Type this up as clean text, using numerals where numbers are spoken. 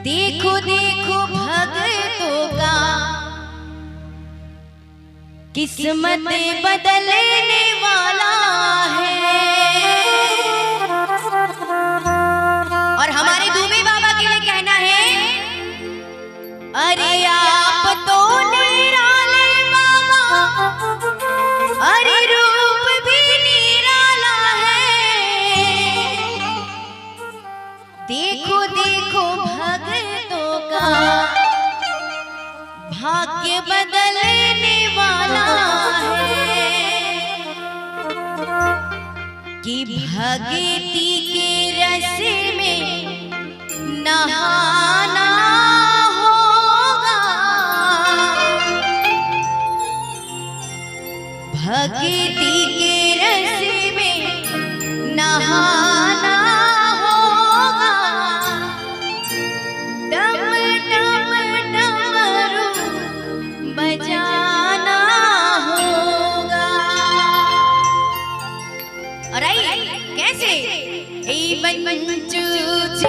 देखो देखो भक्तों का किस्मत बदलने वाला है। और हमारे दुबे बाबा के लिए कहना है, अरे आप तो निराले बाबा, अरे रूप भी निराला है। देखो देखो भक्तों का भाग्य बदलने वाला है कि भक्ति के रस में नहाना होगा, भक्ति के रस में नहाना होगा। डम डम डमरू बजाना होगा। और आई कैसे? ए बंचू जी